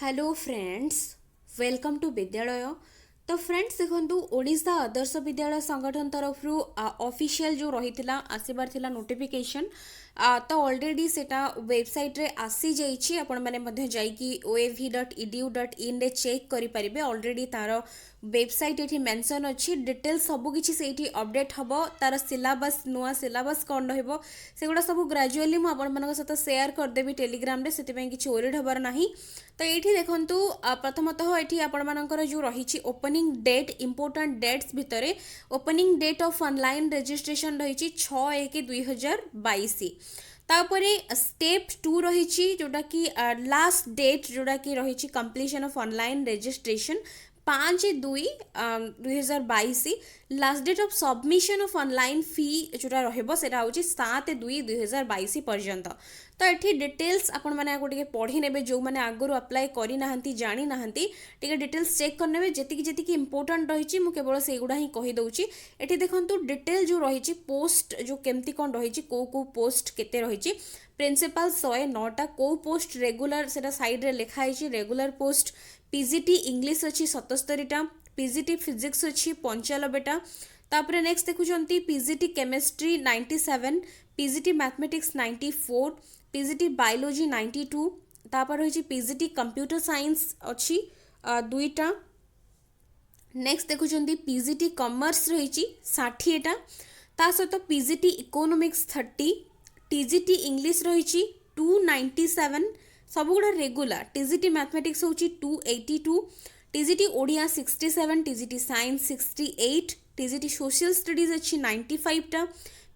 Hello friends, welcome to विद्यालय। तो friends देखो ओडिशा आदर्श विद्यालय संगठन तरफ ऑफिशियल जो रही आसबार थिला नोटिफिकेशन तो ऑलरेडी सेटा वेबसाइट रे आसी जाइए आपण मैंने जाइकी oav.edu.in रे चेक करि परिबे। ऑलरेडी तार वेबसाइट ये मेंशन अच्छी डिटेल सबकि से अपडेट हम तार सिलेबस नुआ सिलेबस कौन रहिबो सेगुड़ा सब ग्रेजुअली मुझे सहित सेयार करदेवी टेलीग्राम रे सेति पई किछि ओरिड हबार नाही। तो ये देखु प्रथमतः ये आपर जो रही ओपनिंग डेट इंपोर्टाट डेट्स भितर opening date of online registration रही 6/1/2022। तापर स्टेप 2 रही जोटा कि लास्ट डेट जोटा कि रही completion of online registration 5/2/2022। Last date of submission of online fee जोटा रहिबो सेटा होची 7/2/2022 पर्यंत। तो ये डिटेल्स आपण माने आगो टिके पढ़ी नेबे जो माने आगरु अप्लाई करि नाहंती जानि नाहंती टिके डिटेल्स चेक कर नेबे जेतिकी जेतिकी इंपोर्टेंट रही मु केवल सेगुडा ही कहि दउची। एठी देखंतु डिटेल जो रही पोस्ट जो केमती कोन रही को पोस्ट केते रही प्रिंसिपल 109टा को पोस्ट रेगुलर सेटा साइड रे लिखा है रेगुलर पोस्ट पीजीटी इंग्लिश अच्छी 77टा पीजीटी फिजिक्स अच्छी 95टा तापर नेक्स्ट देखुचंती PGT chemistry 97 PGT mathematics 94 PGT biology 92 तापर रही पीजीटी कंप्यूटर साइंस अच्छी 2टा नेक्स्ट देखुचंती पीजीटी कॉमर्स रही 60टा ता सहित पीजीटी इकोनॉमिक्स 30 टीजीटी इंग्लिश रही 297 सबुगुड़ा रेगुलर टीजीटी मैथमेटिक्स होची 282 TGT Odia 67 TGT science 68 TGT social studies अच्छी 95टा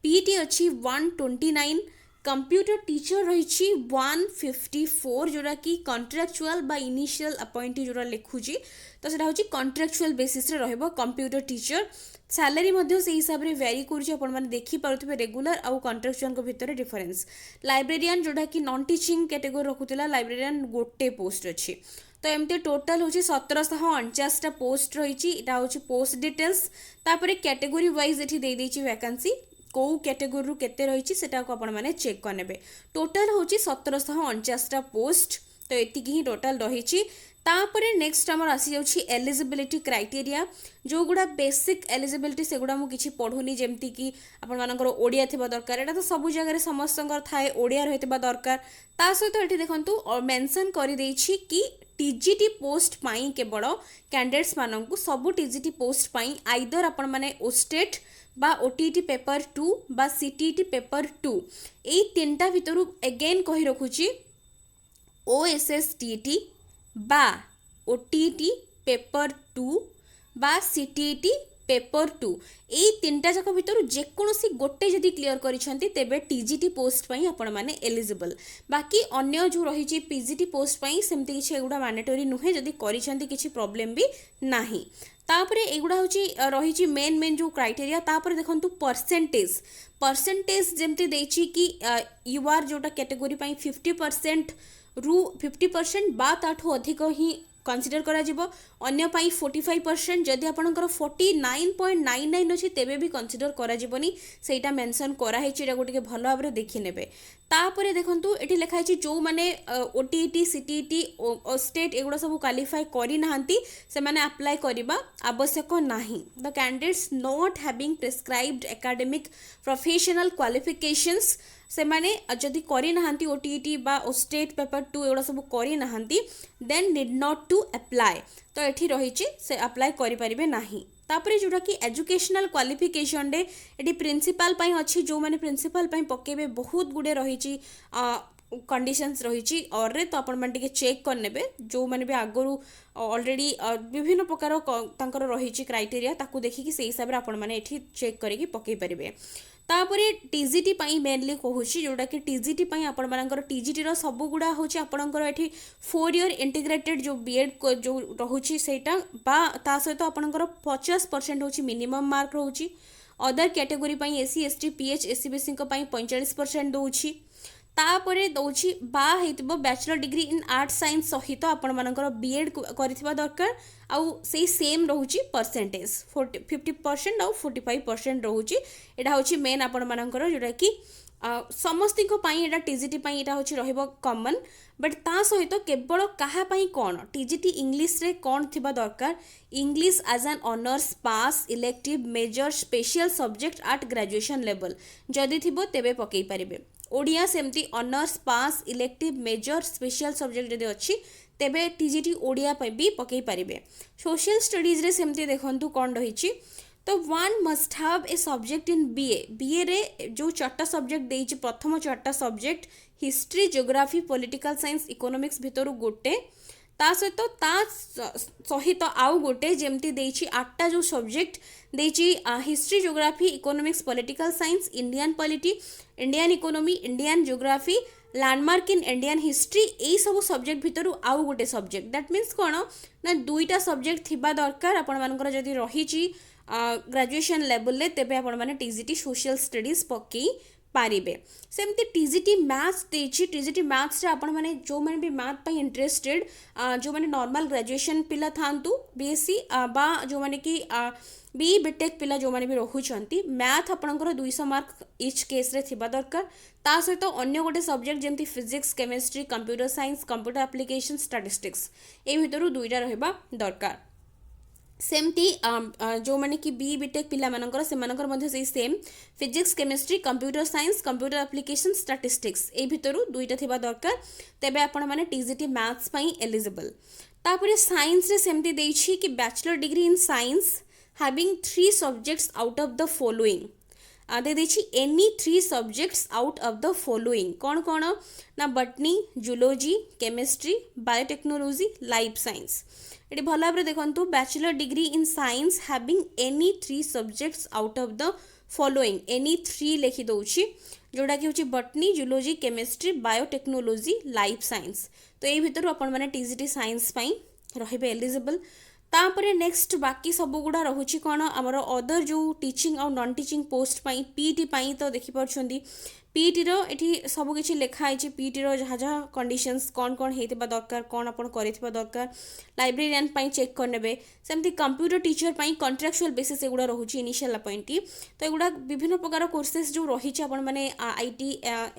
पीईटी अच्छी 129 कंप्यूटर टीचर रही 154 जोड़ा कि कॉन्ट्रैक्चुअल बा इनिशियल अपॉइंटी जोड़ा लिखुची तो सेटा होची कॉन्ट्रैक्चुअल बेसिस रे रहबो कंप्यूटर टीचर सैलरी मध्य से हिसाब रे वेरी करूची आपण माने देखि पारुथिबे रेगुलर आउ कॉन्ट्रैक्चुअल को भितर डिफरेंस। लाइब्रेरियन जोड़ा कि नॉन टीचिंग कैटेगरी रखुतिला लाइब्रेरियन गोटे पोस्ट अच्छी तो एमती टोटल हूँ 1749टा पोस्ट रही इटा हूँ पोस्ट डिटेल्स तापर कैटेगरी वाइज एठी दे देछि वैकेंसी कौ कैटेगरी रु केते रही सेटा को आपण माने चेक करनेबे। टोटल हूँ 1749टा पोस्ट तो एतिकी ही टोटल रही। तापर नेक्स्ट आमर आसी जाउछि एलिजिबिलिटी क्राइटेरिया जो गुड़ा बेसिक एलिजिबिलिटी से गुड़ा मु किछि पढ़ुनी जेमती कि आपण मानकर ओडिया थिबा दरकार एटा तो सब जगह समस्तंकर थाए ओडिया रहितबा दरकार ता सहित एठी देखंतु मेंशन करि देछि कि टीजीटी पोस्ट पाई केवल कैंडिडेट्स मानंकु सब टीजीटी पोस्ट पाई आइदर आपण माने ओस्टेट बा ओटीटी पेपर 2 बा सीटीटी पेपर 2 एई तीनटा भितरु अगेन कहि रखुची ओएसएसटीटी बा ओटीटी पेपर 2 बा सीटीटी पेपर 2 एई तीनटा जाक भितर जेकोसी गोटे जदि क्लियर करिसेंती तेबे टीजीटी पोस्ट पई आपण माने एलिजिबल। बाकी अन्य जो रही पीजीटी पोस्ट पई सेमती किछि एगुडा मैंडेटरी नुहे जदि करिसेंती किछि प्रॉब्लम भी नाही। तापरे एगुडा होची रही मेन जो क्राइटेरिया तापर देखंतु परसेंटेज जेमती देछि कि यू आर जोटा कैटेगरी पई 50% रु 50% बा ताठू अधिक ही कंसीडर करा जिवो अन्य पाई 45% जदि आपनकर 49.99 अछि तेबे भी कंसीडर करा जिवोनी सेटा मेंशन करा है चिरा गोटे भलो भाबरे देखि नेबे। तापरे देखंतु एठी लिखा है जो माने ओटीटी सीटीटी स्टेट एगुडा सब क्वालिफाई करि नाहंती से माने अप्लाई करिबा आवश्यक नाही। The candidates not having prescribed academic professional qualifications से माने जदि करि नाहंती ओटीटी बा स्टेट पेपर 2 एगुडा सब करि नाहंती then need not to apply तो एठी रहिछि से अप्लाई करि परिबे नाही। तापरे जोटा कि एजुकेशनल क्वालिफिकेशन डे एटी प्रिंसिपल पई अछि जो माने प्रिंसिपल पई पकेबे बहुत गुडे रहिछि कंडीशंस रही और रे तो आपण मन टिके चेक कर नेबे जो माने भी आगरु ऑलरेडी विभिन्न प्रकार तांकर रही क्राइटेरिया ताकू देखि कि से हिसाब रे आपण माने एठी चेक करिकि पके परिबे। तापरे टीजीटी पई मेनली कहूची जोटा कि टीजीटी पई आपण मानकर टीजीटी रो सब गुडा होची आपणकर एठी 4 ईयर इंटीग्रेटेड जो बीएड जो रहूची सेटा बा ता सहित आपणकर 50% होची मिनिमम मार्क रहूची। अदर कैटेगरी पई एससी एसटी पीएच एससीबीसी को पई 45% दोउची। तापरे दौची बा हेतिबो bachelor degree in art science सहित आपण मानकर बीएड करिथिबा दरकार आउ सेही सेम रहूची परसेंटेज 50% आउ 45% रहूची। एटा होची मेन आपण मानकर जोटा कि समस्ती एटा टीजीटी एटा होची रहिबो कॉमन बट ता सहित केवल कहा पई कोन टीजीटी इंग्लिश रे कोन थिबा दरकार English as an honours pass elective major special subject at graduation level जदि थिबो तेबे पकई परिबे ओडिया सेमती honours pass elective major special subject जदि अछि तेबे टीजीटी ओडिया पे भी पकई परिबे सोशल स्टडीज रे सेमती देखंतु कोन रहिछि तो one must have a subject in BA रे जो चार्टा सब्जेक्ट देइछि प्रथम चार्टा subject history geography political science economics भितर गोटे ता सहित आउ गोटे जेमती देइछि आठटा जो सब्जेक्ट देइछि history geography economics political science Indian polity Indian economy Indian geography landmark in Indian history यही सब सब्जेक्ट भितर आउ गोटे सब्जेक्ट दैट मीन्स कौन ना दुईटा सब्जेक्ट थिबा दरकार आपण मानकर जदि रहिछि ग्रेजुएशन लेवल ले तेबे आपण माने टीजीटी सोशल स्टडीज पकई पारिबे सेमती टीजीटी मैथ्स देछि टीजीटी मैथ्स रे आपण माने जो माने भी मैथ पई इंटरेस्टेड जो माने नॉर्मल ग्रेजुएशन पिला थांतु बीएससी बा जो माने कि बी बीटेक पिला जो माने भी रहुचंती मैथ आपणकर 200 मार्क इच केस रे थिबा दरकार ता सहित अन्य गोटे सब्जेक्ट जेमती physics chemistry computer science computer application statistics ए भितरु दुईटा रहबा दरकार सेमती जो माने कि बी बीटेक पिला मानकर से मानकर मध्य से same physics chemistry computer science computer application statistics ए भितरु दुईटा थिबा दरकार तेबे आपण माने टीजीटी मैथ्स पई एलिजिबल तापरे साइंस रे सेमती देछि कि bachelor degree in science having 3 subjects out of the following दे देछि any 3 subjects out of the following कौन कौन ना botany zoology chemistry biotechnology life science ये भल भाव देखो bachelor degree in science having any 3 subjects out of the following any 3 लिखि दउछि जोड़ा कि होछि botany zoology chemistry biotechnology life science तो ये भितर अपन माने टीजीटी साइंस पई रहिबे एलिजिबल तापरे नेक्स्ट बाकी सब गुड़ा रहुछि कोन हमर अदर जो टीचिंग और नॉन टीचिंग पोस्ट पई पीटी पई तो देखि परछंदी पीटी रो एठी सब किछि लेखा आइछि पीटी रो जहा जहा कंडीशंस कोन कोन हेतिबा दरकार कोन अपन करिथिबा दरकार लाइब्रेरियन पई चेक करनेबे सेमती कंप्यूटर टीचर पई कॉन्ट्रैक्चुअल बेसिस एगुडा रहुछि इनिशियल अपॉइंटी तो एगुडा विभिन्न प्रकार कोर्सेस जो रहिछि अपन माने IT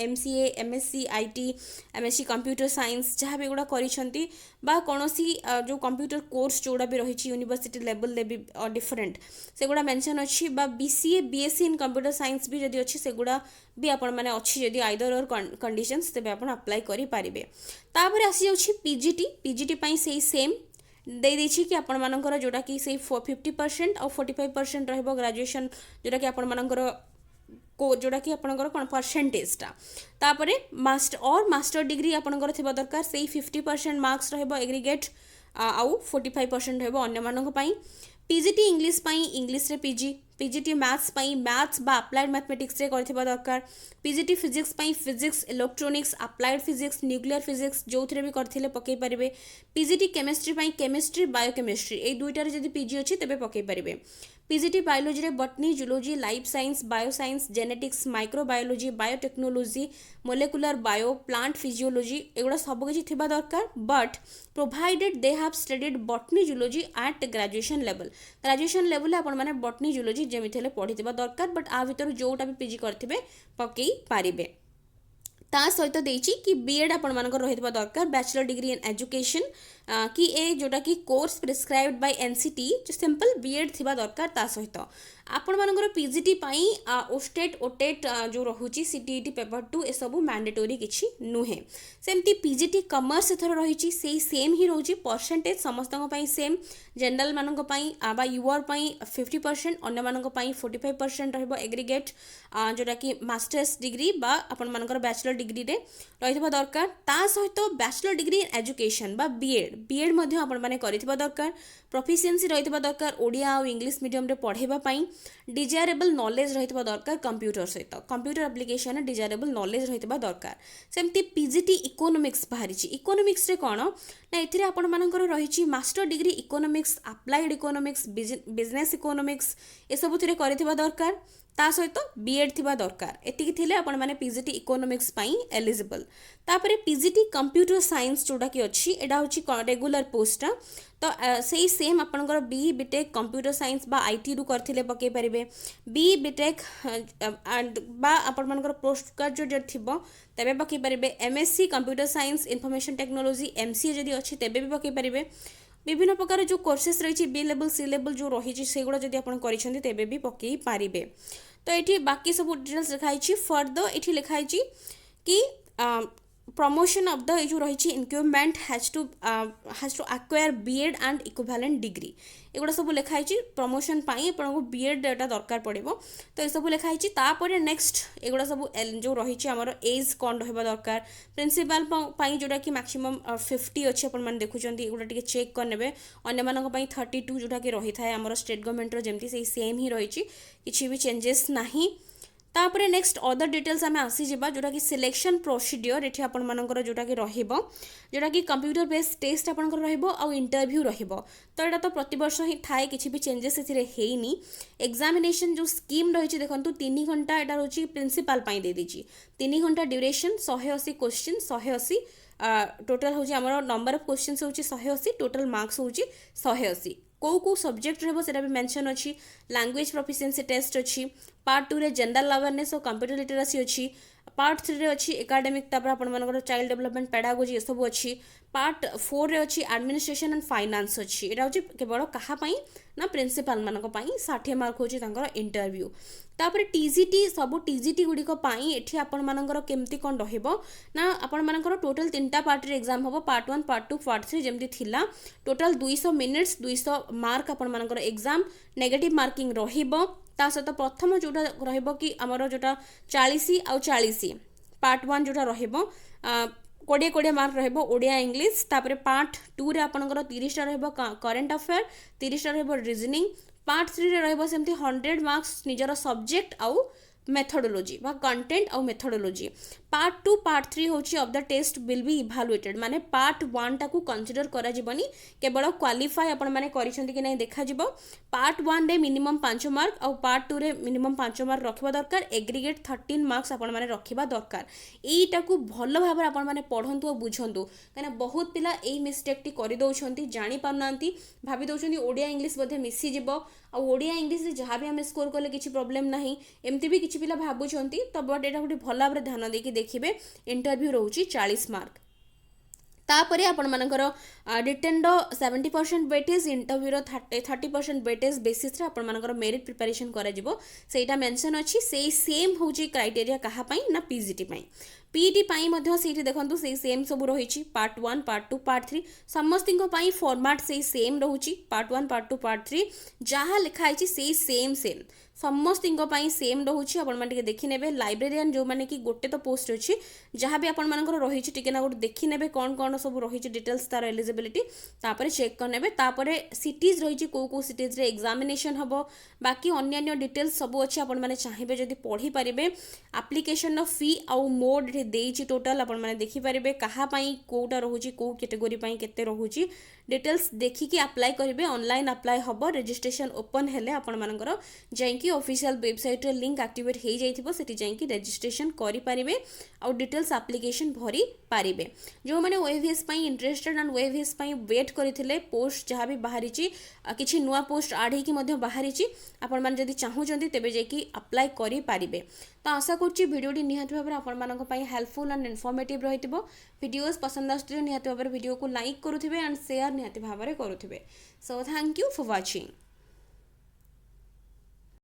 MCA MSc IT MSc computer science जहा भी एगुडा करिसंती बा कोनोसी जो कंप्यूटर कोर्स जोडा भी रहिछि यूनिवर्सिटी लेवल ले भी डिफरेंट सेगुडा मेंशन अछि बा BCA BSc in computer science भी जदी अछि सेगुडा भी आपण माने अछि जदी आइदर और कंडीशंस तेबे आपण अप्लाई करि पारिबे तापरे आसी जाउछि पीजीटी पई सेही सेम दे देछि कि आपण मानकर जोडा कि सेही 50% और 45% रहबो ग्रेजुएशन जोडा कि आपण मानकर को जोडा कि आपनकर कोन परसेंटेज ता तापरे मास्टर डिग्री आपनकर थिबा दरकार सेही 50% मार्क्स रहबो एग्रीगेट आउ 45% रहबो अन्य मानक पई पीजीटी इंग्लिश पई इंग्लिश रे पीजीटी मैथ्स पई मैथ्स बा अप्लाइड मैथमेटिक्स रे करथिबा दरकार पीजीटी फिजिक्स पई physics electronics applied physics nuclear physics जोथरे भी करथिले पकई परिबे पीजीटी केमिस्ट्री पई केमिस्ट्री बायोकेमिस्ट्री ए दुईटा रे जदी पीजी अछि तेबे पकई परिबे पीजीटी बायोलॉजी रे botany zoology life science bioscience genetics microbiology biotechnology molecular bio plant physiology एगुड़ा सब किछि थिबा दरकार but provided they have studied botany zoology at graduation level आपण माने बटनी जूलॉजी जेमिति हेले पढिथिबा दरकार बट आ भितर जोटा भी पीजी करथिबे पकई पारिबे ता सहित देछि कि बीएड आपण मानकर रहितबा दरकार बैचलर डिग्री इन एजुकेशन कि ए जोटा कि कोर्स प्रिस्क्राइब्ड बाय एनसीटी जो सिंपल बीएड थिबा दरकार ता सहित आपण मानकर पीजीटी पई ओस्टेट ओटेट जो रहुची सीटीईटी पेपर 2 ए सब मैंडेटरी किछि नुहे सेमती पीजीटी कॉमर्स एथर रहिची सेही सेम ही रहउची परसेंटेज समस्तक पई सेम जनरल मानक पई बा यूआर पई 50% अन्य मानक पई 45% रहबो एग्रीगेट जोटा कि मास्टर्स डिग्री बा आपण मानकर बैचलर डिग्री रे रहितबा दरकार ता सहित बैचलर डिग्री इन एजुकेशन बा बीएड मध्य आपण माने करितबा दरकार प्रोफिशिएंसी रहितबा दरकार ओडिया और इंग्लिश मीडियम रे पढेबा पई डिजायरेबल नॉलेज रहितबा दरकार कंप्यूटर सहित कंप्यूटर एप्लिकेशन डिजायरेबल नॉलेज रहितबा दरकार सेमती पीजीटी इकोनॉमिक्स बाहरिची इकोनॉमिक्स रे कोन ना एथिरे आपण मानकर रहिची master degree economics applied economics business economics ए सब थिरे करितबा दरकार ता सहित बीएड थिबा दरकार एतिकी थिले आपण माने पीजीटी इकोनॉमिक्स पई एलिजिबल। तापरे पीजीटी कंप्यूटर साइंस जोटा कि अछि एडा होछि रेगुलर पोस्ट तो सेही सेम आपनकर बी बीटेक कंप्यूटर साइंस बा आईटी रु करथिले पके परिबे बी बीटेक एंड बा आपण मानकर पोस्ट ग्रेजुएट थिबो तेबे पके परिबे MSc computer science information technology MCA जदि अछि तेबे भी पके परिबे विभिन्न प्रकार जो कोर्सेस रही बी लेवल सी लेवल जो रही सेगुड़ा जब आप तेबे भी पकई पारे। तो ये बाकी सब डिटेल्स लिखाई फर्दर ये लिखाई कि प्रमोशन ऑफ द जो रही incumbent has to acquire BEd and equivalent degree एगुड़ा सब लिखाई प्रमोशन पाई आपको बीएड एटा दरकार पड़ो। तो ये सब लिखाई तापर नेक्स्ट एगुड़ा सब जो रही आमर एज कौन रहा दरकार प्रिंसिपल जोटा कि मैक्सिमम 50 अच्छे अपन देखुं एगुड़ा टे चेक करने अन्य 32 जोटा कि रही है आम स्टेट गवर्नमेंट जमी से सेम ही रही किसी भी चेंजेस नहीं। तापरे नेक्स्ट अदर डिटेल्स आम आसीजा जोटा कि सिलेक्शन प्रोसीडियर ये आपर जोटा कि जोटा कि कंप्यूटर बेस्ड टेस्ट आपंकर रहा इंटरव्यू रहिबो। तो यहाँ तो प्रतिवर्ष ही थाए किसी भी चेंजेस एनी एग्जामिनेशन जो स्कीम रही देखो 3 घंटा यहाँ रोचे प्रिंसिपाल दे दीजिए 3 घंटा ड्यूरेशन 180 क्वेश्चन 180 टोटल हूँ आम नंबर ऑफ क्वेश्चन हूँ 180 टोटल मार्क्स हूँ 180 कौ सब्जेक्ट रहा भी मेंशन अच्छी लैंग्वेज प्रोफिशिएंसी टेस्ट अच्छी पार्ट 2 रे जनरल अवेयरनेस और कंप्यूटर लिटरेसी अच्छी पार्ट 3 रे अच्छी एकाडेमिक तापर आपन चाइल्ड डेवलपमेंट पेडागोजी ये सब अच्छी पार्ट 4 रे अच्छी एडमिनिस्ट्रेशन एंड फाइनेंस अच्छी यहाँ हूँ केवल कहापाई ना प्रिंसिपाल मानक 60 मार्क हूँ इंटरव्यू। तापर टीजीटी सब टीजीटी गुड़िक ये आपर केमती कौन रहा आपर टोटल 3टा पार्ट रे एग्जाम हम पार्ट 1 पार्ट 2 पार्ट 3 जमी थिला टोटल 200 मिनिट्स 200 मार्क आपर एग्जाम नेगेटिव मार्किंग रहिबो। ता सहित प्रथम जोटा रहिबो कि आमर जोटा 40 आउ 40 पार्ट 1 जोटा रहिबो 20 मार्क रहिबो ओडिया इंग्लिश। तापर पार्ट 2 रे आपनकर 30टा रहिबो करेंट अफेयर 30टा रहिबो रीजनिंग पार्ट 3 रे रहिबो सेमती 100 मार्क्स निजर सब्जेक्ट आउ मेथोडोलॉजी बा कंटेंट आउ मेथोडोलॉजी। पार्ट 2 पार्ट 3 होची of the test will be evaluated माने पार्ट 1 टाकू कंसीडर करा जिवनी केवल क्वालिफाई आपण माने करिसेंती कि नै देखा जिवो। पार्ट 1 रे मिनिमम 5 मार्क आउ पार्ट 2 रे मिनिमम 5 मार्क रखिबा दरकार एग्रीगेट 13 मार्क्स आपण माने रखिबा दरकार। एईटाकू भलो भाबरे आपण माने पढंतु और बुझंतु काना बहुत पिला एई मिस्टेक टी करि दउछंती जानि पारनांती भाबी दउछंती ओडिया इंग्लिश बोधे मिसी जिवो आ ओडिया इंग्लिश रे जहाँ भी आम स्कोर कले किसी प्रॉब्लम नहीं एमती भी किसी पिला भाबुंट तो बट यहाँ गोटे भल भाव ध्यान देकी देखिए इंटरव्यू रोचे 40 मार्क। तापरे आपण मानकर return 70% weightage interview 30% weightage basis रे आपण मानकर मेरिट प्रिपरेशन करा जिवो सेटा मेंशन अछि से सेम होची क्राइटेरिया कहा पई ना पीजीटी पई पीईटी पाई मध्य सेठी देखंतु से सेम सब रहिछि पार्ट 1 पार्ट 2 पार्ट 3 समस्तिंको पाई फॉर्मेट से सेम रहुछि पार्ट 1 पार्ट 2 पार्ट 3 जहाँ लिखाई से सेम समस्तिंको पाई सेम रहुछि आपण माने देखि नेबे लाइब्रेरियन जो माने कि गोटे तो पोस्ट अछि जहाँ भी आपण मानकर रहिछि टिके ना गोटे देखि नेबे कोन कोन सब रहिछि डिटेल्स तार एलिजिबिलिटी तापरे चेक कर नेबे तापरे सिटीज रहिछि को सिटीज रे एग्जामिनेशन हबो बाकी अन्य डिटेल्स सब अछि आपण माने चाहिबे जदी पढी परिबे एप्लीकेशन ऑफ फी आउ मोड देइछि टोटल आपण माने देखि परिबे कहा पई कोटा रहुछि को कैटेगरी पई केते रहुछि डिटेल्स देखिकी अप्लाई करिवे ऑनलाइन अप्लाई हबो रजिस्ट्रेशन ओपन हेले आपण मानकर जाईकी ऑफिशियल वेबसाइट रे लिंक एक्टिवेट हे जाइथिबो सेठी जाईकी रजिस्ट्रेशन करि परिबे आउ डिटेल्स एप्लीकेशन भरी पारिबे। जो माने ओएवीएस पई इंटरेस्टेड एंड ओएवीएस पई वेट करिथिले पोस्ट जहाँ भी बाहरिछि किछि नुआ पोस्ट आड हेकी मध्ये बाहरिछि आपण माने जदी चाहूचंती तेबे जाईकी अप्लाई करि पारिबे। तो आशा करछि वीडियोटी निहाती भाबरे आपण मानक पई हेल्पफुल एंड इन्फॉर्मेटिव रहितिबो। वीडियोस पसंद आस्तले निहाती भाबरे वीडियो को लाइक करूथिबे एंड शेयर निहाती भाबरे करूथिबे। So thank you for watching.